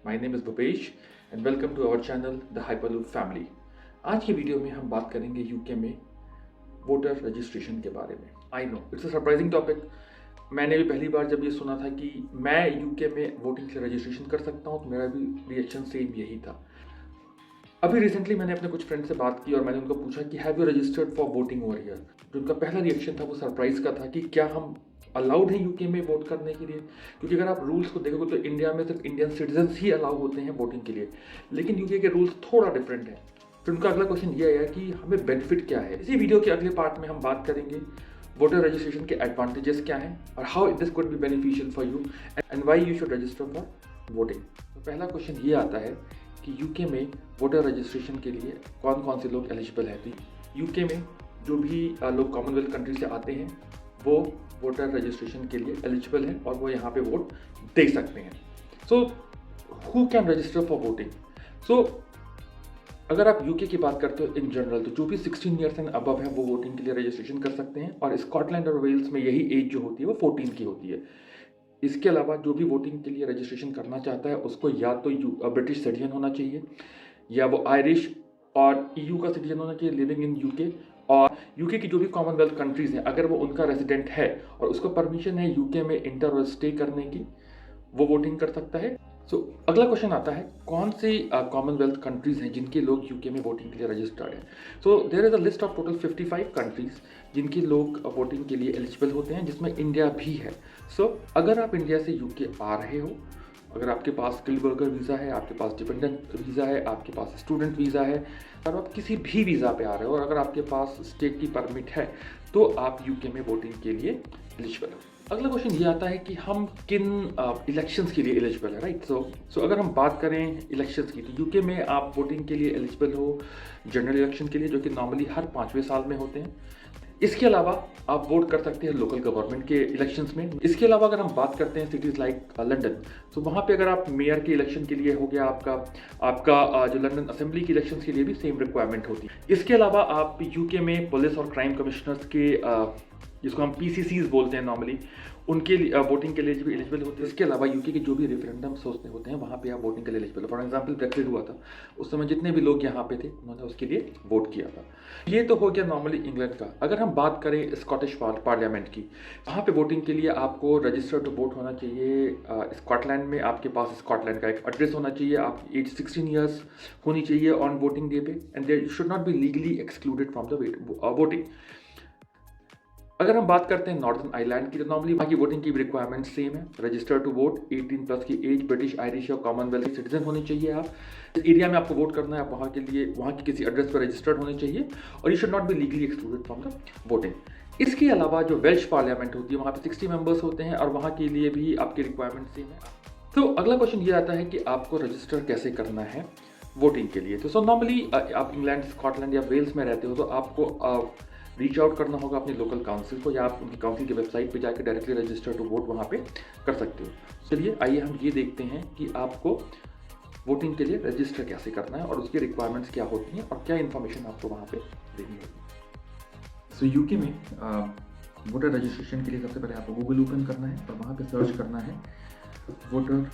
My name is Bhupesh and welcome to our channel The Hyperloop Family. आज की video में हम बात करेंगे यूके में वोटर रजिस्ट्रेशन के बारे में। I know it's a surprising topic. मैंने भी पहली बार जब ये सुना था कि मैं यूके में वोटिंग के लिए रजिस्ट्रेशन कर सकता हूँ तो मेरा भी रिएक्शन सेम यही था। अभी रिसेंटली मैंने अपने कुछ फ्रेंड से बात की और मैंने उनको पूछा कि have you registered for voting over here. जो उनका पहला रिएक्शन था वो सरप्राइज का था कि क्या हम अलाउड है यूके में वोट करने के लिए, क्योंकि अगर आप रूल्स को देखोगे तो इंडिया में सिर्फ इंडियन सिटीजन्स ही अलाउ होते हैं वोटिंग के लिए, लेकिन यूके के रूल्स थोड़ा डिफरेंट है। फिर उनका अगला क्वेश्चन ये आया कि हमें बेनिफिट क्या है। इसी वीडियो के अगले पार्ट में हम बात करेंगे वोटर रजिस्ट्रेशन के एडवांटेजेस क्या हैं और how this could be beneficial for you and why you should register for voting. तो पहला क्वेश्चन ये आता है कि यूके में वोटर रजिस्ट्रेशन के लिए कौन कौन से लोग एलिजिबल हैं। तो यूके में जो भी लोग कॉमनवेल्थ कंट्री से आते हैं वो वोटर रजिस्ट्रेशन के लिए एलिजिबल हैं और वो यहाँ पे वोट दे सकते हैं। So who can register for voting. So अगर आप यूके की बात करते हो इन जनरल तो जो भी 16 ईयर्स एंड अबव है वो वोटिंग के लिए रजिस्ट्रेशन कर सकते हैं और स्कॉटलैंड और वेल्स में यही एज जो होती है वो 14 की होती है। इसके अलावा जो भी वोटिंग के लिए रजिस्ट्रेशन करना चाहता है उसको या तो ब्रिटिश सिटीजन होना चाहिए या वो आयरिश और ईयू का सिटीजन होना चाहिए लिविंग इन यूके, और यूके की जो भी कॉमनवेल्थ कंट्रीज हैं अगर वो उनका रेजिडेंट है और उसको परमिशन है यूके में इंटर और स्टे करने की, वो वोटिंग कर सकता है। सो अगला क्वेश्चन आता है कौन सी कॉमनवेल्थ कंट्रीज हैं जिनके लोग यूके में वोटिंग के लिए रजिस्टर्ड हैं। So there is a list of total 55 countries जिनके लोग वोटिंग के लिए एलिजिबल होते हैं, जिसमें इंडिया भी है। सो अगर आप इंडिया से यूके आ रहे हो, अगर आपके पास स्किल्ड वर्कर वीज़ा है, आपके पास डिपेंडेंट वीज़ा है, आपके पास स्टूडेंट वीज़ा है, और आप किसी भी वीज़ा पे आ रहे हो और अगर आपके पास स्टेट की परमिट है तो आप यूके में वोटिंग के लिए एलिजिबल हो। अगला क्वेश्चन ये आता है कि हम किन इलेक्शंस के लिए एलिजिबल है, राइट। सो अगर हम बात करें इलेक्शंस की तो यूके में आप वोटिंग के लिए एलिजिबल हो जनरल इलेक्शन के लिए, जो कि नॉर्मली हर 5वें साल में होते हैं। इसके अलावा आप वोट कर सकते हैं लोकल गवर्नमेंट के इलेक्शंस में। इसके अलावा अगर हम बात करते हैं सिटीज़ लाइक लंदन, तो वहाँ पे अगर आप मेयर के इलेक्शन के लिए हो गया आपका जो लंदन असेंबली के इलेक्शंस के लिए भी सेम रिक्वायरमेंट होती है। इसके अलावा आप यूके में पुलिस और क्राइम कमिश्नर्स के जिसको हम पीसीसीज बोलते हैं नॉर्मली, उनके वोटिंग के लिए भी एलिजिबल होते हैं। इसके अलावा यूके के जो भी रेफरेंडम्स होते हैं वहाँ पे आप वोटिंग के लिए एलिजिबल हो। फॉर एग्जांपल ब्रेक्सिट हुआ था, उस समय जितने भी लोग यहाँ पे थे उन्होंने उसके लिए वोट किया था। ये तो हो गया नॉर्मली इंग्लैंड का। अगर हम बात करें स्कॉटिश पार्लियामेंट की, वहाँ पे वोटिंग के लिए आपको रजिस्टर्ड वोट होना चाहिए। स्कॉटलैंड में आपके पास स्कॉटलैंड का एक एड्रेस होना चाहिए, आपकी एज 16 ईयर्स होनी चाहिए ऑन वोटिंग डे पे, and there should not be legally excluded from the voting. अगर हम बात करते हैं नॉर्दर्न आयरलैंड की, तो नॉर्मली वहाँ की वोटिंग की रिक्वायरमेंट सेम है। रजिस्टर टू वोट 18 प्लस की एज, ब्रिटिश, आयरिश या कॉमनवेल्थ सिटीजन होनी चाहिए। आप इस एरिया में आपको वोट करना है, आप वहाँ के लिए वहाँ की किसी एड्रेस पर रजिस्टर्ड होने चाहिए और you should not be legally excluded from the voting. इसके अलावा जो वेल्श पार्लियामेंट होती है वहाँ पे 60 मेंबर्स होते हैं और वहाँ के लिए भी आपकी रिक्वायरमेंट सेम है। तो अगला क्वेश्चन ये आता है कि आपको रजिस्टर कैसे करना है वोटिंग के लिए। तो नॉर्मली आप इंग्लैंड, स्कॉटलैंड या वेल्स में रहते हो तो आपको रीच आउट करना होगा अपनी लोकल काउंसिल को, या आप उनकी काउंसिल की वेबसाइट पे जाकर डायरेक्टली रजिस्टर टू वोट वहाँ पे कर सकते हो। चलिए आइए हम ये देखते हैं कि आपको वोटिंग के लिए रजिस्टर कैसे करना है और उसकी रिक्वायरमेंट्स क्या होती हैं और क्या इन्फॉर्मेशन आपको वहाँ पे देनी होगी। सो यूके में वोटर रजिस्ट्रेशन के लिए सबसे पहले आपको गूगल ओपन करना है और वहाँ पे सर्च करना है वोटर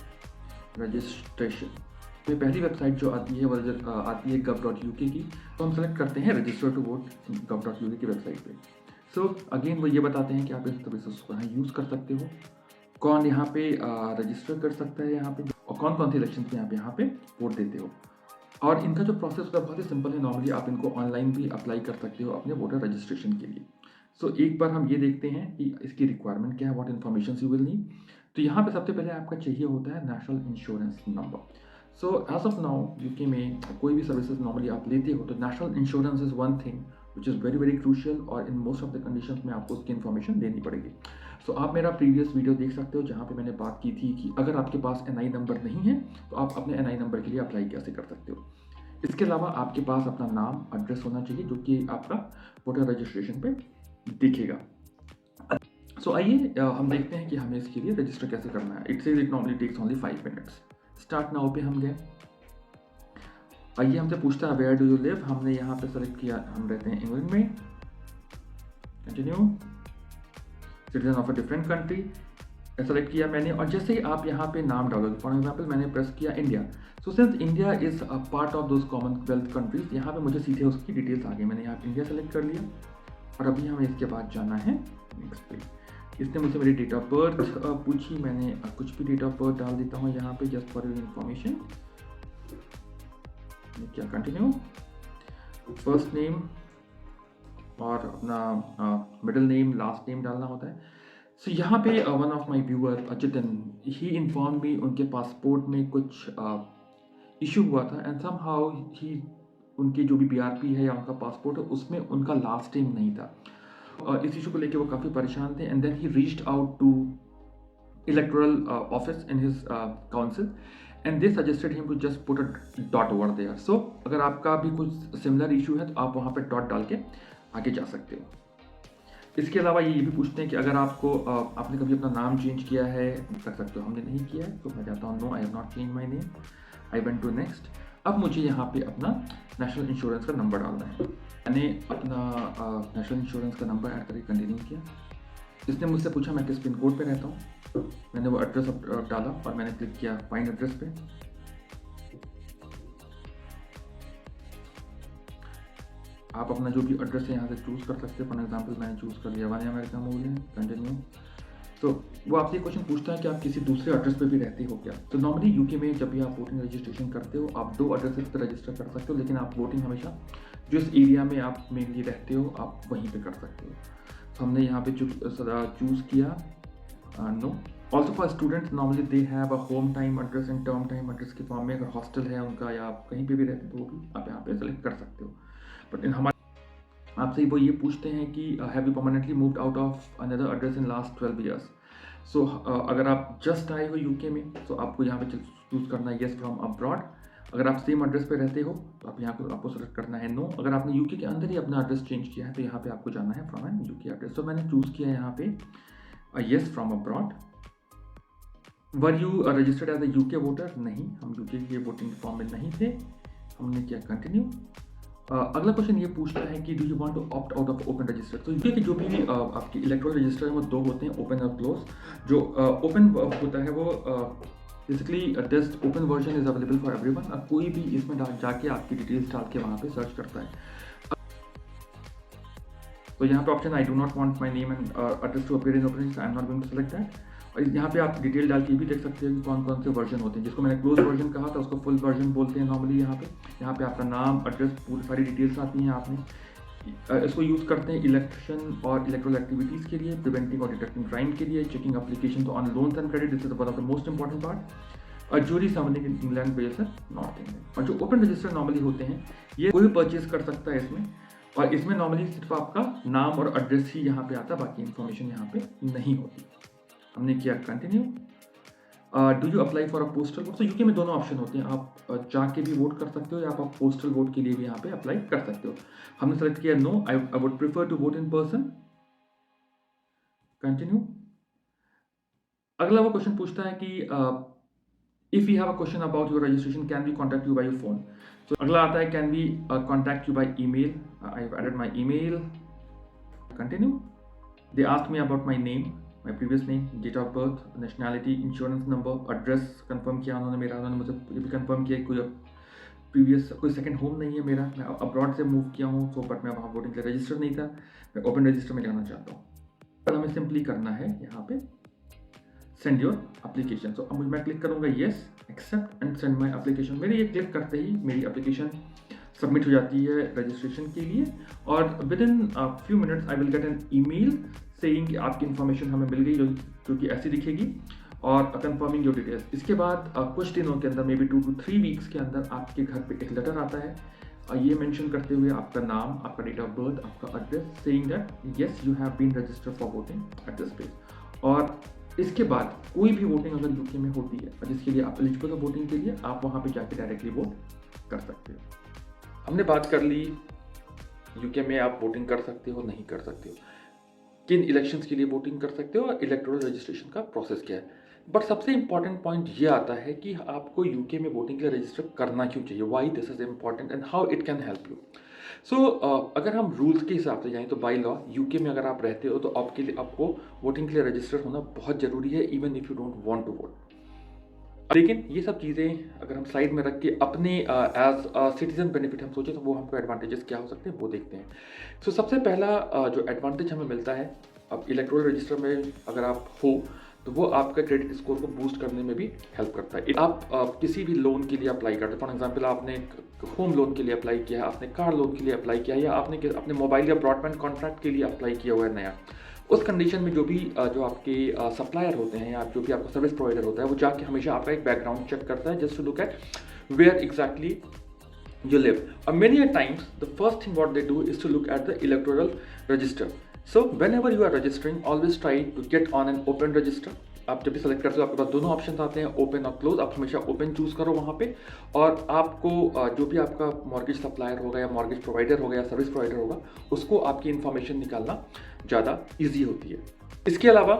रजिस्ट्रेशन। तो पहली वेबसाइट जो आती है वो आती है gov.uk की, तो हम सेलेक्ट करते हैं रजिस्टर टू वोट gov.uk की वेबसाइट पे। सो अगेन वो ये बताते हैं कि आप इन सर्विसेज को यहाँ यूज़ कर सकते हो, कौन यहाँ पे रजिस्टर कर सकता है यहाँ पे, और कौन कौन से इलेक्शन में आप यहाँ पे वोट देते हो। और इनका जो प्रोसेस होता है बहुत ही सिंपल है। नॉर्मली आप इनको ऑनलाइन भी अप्लाई कर सकते हो अपने वोटर रजिस्ट्रेशन के लिए। सो एक बार हम ये देखते हैं कि इसकी रिक्वायरमेंट क्या है, what information you will need. तो यहाँ पे सबसे पहले आपका चाहिए होता है national insurance number. So as of now UK में कोई भी सर्विसेज नॉर्मली आप लेते हो तो national insurance is one thing which is very very crucial, और in most of the conditions में आपको उसकी इन्फॉर्मेशन देनी पड़ेगी। सो आप मेरा प्रीवियस वीडियो देख सकते हो जहाँ पे मैंने बात की थी कि अगर आपके पास NI नंबर नहीं है तो आप अपने NI नंबर के लिए अप्लाई कैसे कर सकते हो। इसके अलावा आपके पास अपना नाम, एड्रेस होना चाहिए जो कि आपका वोटर रजिस्ट्रेशन पे दिखेगा। सो आइए हम देखते हैं कि हमें इसके लिए रजिस्टर कैसे करना है। It normally takes only 5 minutes. Start now पे हम गए। आइए हमसे पूछता है वेयर डू यू लिव, हमने यहाँ पे सेलेक्ट किया हम रहते हैं इंग्लैंड में। Continue, citizen of a different country, select किया मैंने, और जैसे ही आप यहाँ पे नाम डालोगे, फॉर एग्जाम्पल मैंने प्रेस किया India, so since India is a part of those Commonwealth countries, यहाँ पे मुझे सीधे उसकी डिटेल्स आ गई। मैंने यहाँ पे इंडिया सेलेक्ट कर लिया और अभी हमें इसके बाद जाना है नेक्स्ट पे। इसने मुझे मेरी डेट ऑफ बर्थ पूछी, मैंने कुछ भी डेट ऑफ बर्थ डाल देता हूँ यहाँ पे जस्ट फॉर योर इन्फॉर्मेशन। क्या कंटिन्यू, फर्स्ट नेम और अपना मिडिल नेम, लास्ट नेम डालना होता है। सो यहाँ पे one of my viewer Jitin, he inform me उनके पासपोर्ट में कुछ इशू हुआ था एंड सम हाउ ही, उनकी जो भी BRP है या उनका पासपोर्ट है उसमें उनका लास्ट नेम नहीं था। इस इशू को लेके वो काफ़ी परेशान थे and then he reached out to electoral office in his council and they suggested him to just put a dot over there. So अगर आपका भी कुछ सिमिलर इशू है तो आप वहाँ पे डॉट डाल के आगे जा सकते हो। इसके अलावा ये भी पूछते हैं कि अगर आपको आपने कभी अपना नाम चेंज किया है, कर सकते हो। हमने नहीं किया है तो मैं जाता हूँ no, I have not change my name, I went to next. अब मुझे यहाँ पे अपना नेशनल इंश्योरेंस का नंबर डालना है। मैंने अपना नेशनल इंश्योरेंस का नंबर ऐड करके कंटिन्यू किया। इसने मुझसे पूछा मैं किस पिन कोड पे रहता हूँ, मैंने वो एड्रेस डाला और मैंने क्लिक किया फाइंड एड्रेस पे। आप अपना जो भी एड्रेस है यहाँ से चूज़ कर सकते हैं। फॉर एग्जांपल मैंने चूज़ कर लिया वन अमेरिका मूवी, कंटिन्यू। तो वो आपसे क्वेश्चन पूछता है कि आप किसी दूसरे एड्रेस पे भी रहते हो क्या। तो नॉर्मली यूके में जब भी आप वोटिंग रजिस्ट्रेशन करते हो आप 2 एड्रेसेस पे रजिस्टर कर सकते हो, लेकिन आप वोटिंग हमेशा जिस एरिया में आप मेनली रहते हो आप वहीं पे कर सकते हो। तो हमने यहाँ पे चूज़ किया no. Also for students normally they have a home time address and term time address के फॉर्म में, अगर हॉस्टल है उनका या आप कहीं पे भी रहते हो तो वो भी आप यहाँ पे सेलेक्ट कर सकते हो। बट इन हमारे आपसे वो ये पूछते हैं कि have you permanently moved out of another address in last 12 years. So अगर आप जस्ट आए हो यूके में तो आपको यहाँ पे चूज़ करना है येस फ्रॉम अब्रॉड। अगर आप सेम एड्रेस पे रहते हो तो आप यहाँ को आपको सेलेक्ट करना है नो। अगर आपने यूके के अंदर ही अपना एड्रेस चेंज किया है तो यहाँ पे आपको जाना है फ्रॉम एन यूके एड्रेस। तो मैंने चूज़ किया यहाँ पे yes from abroad. Were you registered as a UK voter, नहीं, हम यूके के वोटिंग फॉर्म में नहीं थे। हमने किया कंटिन्यू। अगला क्वेश्चन ये पूछता है कि do you want to opt out of open register. तो यूके के जो भी आपकी इलेक्ट्रल रजिस्टर है वो 2 होते हैं, ओपन और क्लोज। जो ओपन होता है वो basically this open version is available for everyone. कोई भी इसमें जाके आपकी डिटेल्स डाल के वहाँ पे सर्च करता है। तो यहाँ पे option I do not want my name and address to appear in open register, I am not going to select that. और यहाँ पे आप डिटेल डाल के भी देख सकते हैं कि कौन कौन से वर्जन होते हैं। जिसको मैंने क्लोज वर्जन कहा था उसको फुल वर्जन बोलते हैं नॉर्मली। यहाँ पे आपका नाम, एड्रेस, पूरी सारी डिटेल्स आती हैं। आपने इसको यूज़ करते हैं इलेक्शन और इलेक्ट्रल एक्टिविटीज़ के लिए, प्रिवेंटिंग और डिटेक्टिंग क्राइम के लिए, चेकिंग एप्लीकेशन तो on loans and credit, this is one of the most important part. और jury summoning in England, Wales and North England. और जो ओपन रजिस्टर नॉर्मली होते हैं ये कोई भी परचेज कर सकता है इसमें, और इसमें नॉर्मली सिर्फ आपका नाम और एड्रेस ही यहाँ पे आता है, बाकी इन्फॉर्मेशन यहाँ पे नहीं होती। हमने किया continue. Do you apply for a postal vote. तो यूके में दोनों ऑप्शन होते हैं, आप जाके भी वोट कर सकते हो या आप पोस्टल वोट के लिए भी यहाँ पे अप्लाई कर सकते हो। हमने सेलेक्ट किया no, I would prefer to vote in person, continue. अगला वो क्वेश्चन पूछता है कि if you have a question about your registration can we contact you by your phone. तो अगला आता है can we contact you by email, I have added my email, continue. They asked me about my name, my previous name, date of birth, nationality, insurance number, address confirm किया उन्होंने मेरा। उन्होंने मुझे ये भी कंफर्म किया कोई प्रीवियस कोई सेकंड होम नहीं है मेरा, मैं अब्रॉड से मूव किया हूँ, सो बट मैं वहाँ वोटिंग के लिए रजिस्टर नहीं था, मैं ओपन रजिस्टर में जाना चाहता हूँ। पर हमें सिंपली करना है यहाँ पे सेंड योर एप्लीकेशन। सो अब मैं क्लिक करूँगा yes, accept and send my application. मेरे ये क्लिक करते ही मेरी एप्लीकेशन सबमिट हो जाती है रजिस्ट्रेशन के लिए, और with in few minutes I will get an email saying कि आपकी इन्फॉर्मेशन हमें मिल गई, जो कि ऐसी दिखेगी, और कंफर्मिंग योर डिटेल्स। इसके बाद कुछ दिनों के अंदर, मे बी 2 to 3 वीक्स के अंदर आपके घर पे एक लेटर आता है ये मेंशन करते हुए आपका नाम, आपका डेट ऑफ बर्थ, आपका address, saying that yes you have been registered for voting at this place. और इसके बाद कोई भी वोटिंग अगर यूके में होती है और जिसके लिए आप एलिजिबल हो वोटिंग के लिए, आप वहाँ पे जाके डायरेक्टली वोट कर सकते हो। हमने बात कर ली यूके में आप वोटिंग कर सकते हो, नहीं कर सकते हो, किन इलेक्शंस के लिए वोटिंग कर सकते हो, और इलेक्टोरल रजिस्ट्रेशन का प्रोसेस क्या है। बट सबसे इंपॉर्टेंट पॉइंट ये आता है कि आपको यूके में वोटिंग के लिए रजिस्टर करना क्यों चाहिए, why this is important and how it can help you. So अगर हम रूल्स के हिसाब से जाएँ तो बाय लॉ यूके में अगर आप रहते हो तो आपके लिए आपको वोटिंग के लिए रजिस्टर होना बहुत ज़रूरी है, even if you don't want to vote. लेकिन ये सब चीज़ें अगर हम साइड में रख के अपने एज़ अ सिटीज़न बेनिफिट हम सोचें तो वो हमको एडवांटेजेस क्या हो सकते हैं वो देखते हैं। सो सबसे पहला जो एडवांटेज हमें मिलता है, अब इलेक्टोरल रजिस्टर में अगर आप हो तो वो आपका क्रेडिट स्कोर को बूस्ट करने में भी हेल्प करता है। आप किसी भी लोन के लिए अप्लाई करते हैं, फॉर एग्जांपल आपने होम लोन के लिए अप्लाई किया है, आपने कार लोन के लिए अप्लाई किया है, या आपने अपने मोबाइल या ब्रॉडबैंड कॉन्ट्रैक्ट के लिए अप्लाई किया हुआ है नया, उस कंडीशन में जो भी जो आपके सप्लायर होते हैं या जो भी आपका सर्विस प्रोवाइडर होता है वो जाके हमेशा आपका एक बैकग्राउंड चेक करता है just to look at where exactly you live. Many a times, the first thing what they do is to look at the electoral register. So whenever you are registering, always try to get on an open register. आप जब भी select करते हो आपके पास दोनों option आते हैं, open और क्लोज। आप हमेशा ओपन चूज करो वहाँ पे, और आपको जो भी आपका मॉर्गेज सप्लायर होगा या मॉर्गेज प्रोवाइडर होगा या सर्विस प्रोवाइडर होगा उसको आपकी इन्फॉर्मेशन निकालना ज़्यादा ईजी होती है। इसके अलावा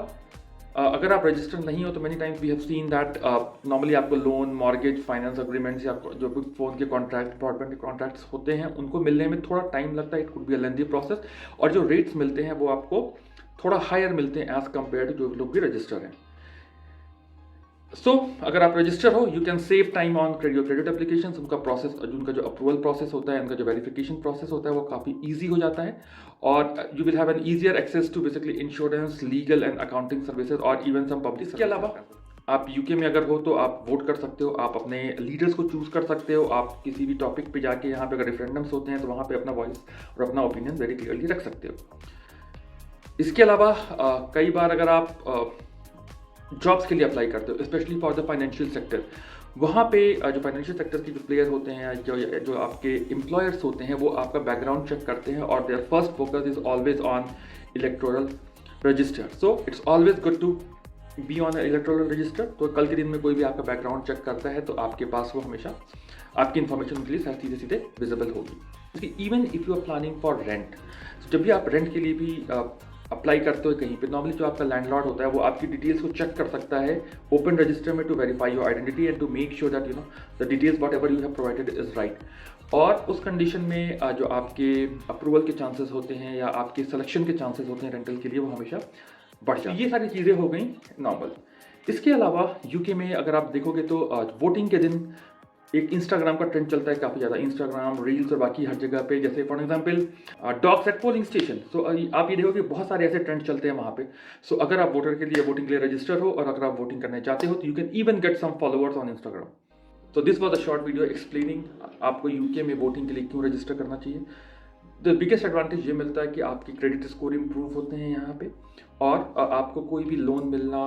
अगर आप रजिस्टर नहीं हो तो many times we have seen that normally आपको लोन, मॉर्गेज, फाइनेंस अग्रीमेंट्स या जो भी फ़ोन के कॉन्ट्रैक्ट, ब्रॉडबैंड के कॉन्ट्रैक्ट्स होते हैं उनको मिलने में थोड़ा टाइम लगता है। It could be a lengthy process, और जो रेट्स मिलते हैं वो आपको थोड़ा हायर मिलते हैं एज कम्पेयर टू जो लोग भी रजिस्टर हैं। सो अगर आप रजिस्टर हो you can save time on credit application. उनका प्रोसेस, उनका जो अप्रूवल प्रोसेस होता है, उनका जो वेरिफिकेशन प्रोसेस होता है वो काफ़ी ईजी हो जाता है, और you will have an easier access to basically insurance, legal and accounting services और इवन सम पब्लिक। इसके अलावा आप यूके में अगर हो तो आप वोट कर सकते हो, आप अपने लीडर्स को चूज कर सकते हो, आप किसी भी टॉपिक पे जाके यहाँ पे अगर रेफरेंडम्स होते हैं तो वहाँ पे अपना वॉइस और अपना ओपिनियन वेरी क्लियरली रख सकते हो। इसके अलावा कई बार अगर आप जॉब्स के लिए अप्लाई करते हो, specially for the financial sector, वहाँ पे जो फाइनेंशियल सेक्टर के जो प्लेयर होते हैं, जो आपके एम्प्लॉयर्स होते हैं, वो आपका बैकग्राउंड चेक करते हैं, और their first focus is always on electoral register. So it's always good to be on electoral register. तो कल के दिन में कोई भी आपका बैकग्राउंड चेक करता है तो आपके पास वो हमेशा आपकी इन्फॉर्मेशन उनके लिए सीधे सीधे विजिबल होगी। Even if you are planning for rent, जब भी आप रेंट के लिए भी अप्लाई करते हो कहीं पे, नॉर्मली जो आपका लैंडलॉर्ड होता है वो आपकी डिटेल्स को चेक कर सकता है ओपन रजिस्टर में to verify your identity and to make sure that you know the details whatever you have provided is right. और उस कंडीशन में जो आपके अप्रूवल के चांसेस होते हैं या आपके सिलेक्शन के चांसेस होते हैं रेंटल के लिए, वो हमेशा बढ़ जाते हैं। ये सारी चीज़ें हो गई नॉर्मल। इसके अलावा यूके में अगर आप देखोगे तो वोटिंग के दिन एक इंस्टाग्राम का ट्रेंड चलता है काफ़ी ज़्यादा, इंस्टाग्राम, रील्स और बाकी हर जगह पे, जैसे for example dogs at polling station. So आप ये देखोगे बहुत सारे ऐसे ट्रेंड चलते हैं वहाँ पे। सो अगर आप वोटिंग के लिए रजिस्टर हो और अगर आप वोटिंग करने चाहते हो तो you can even get some followers on Instagram. तो this was a short video explaining आपको यूके में वोटिंग के लिए क्यों रजिस्टर करना चाहिए। द बिगेस्ट एडवांटेज ये मिलता है कि आपकी क्रेडिट स्कोर इंप्रूव होते हैं यहाँ पे, और आपको कोई भी लोन मिलना,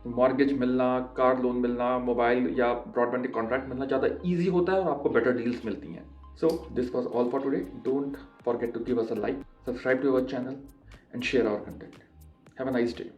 मॉर्गेज मिलना, कार लोन मिलना, मोबाइल या ब्रॉडबैंड कॉन्ट्रैक्ट मिलना ज़्यादा ईजी होता है और आपको बेटर डील्स मिलती हैं। So this was all for today. Don't forget to give us a like, subscribe to our channel and share our content. Have a nice day.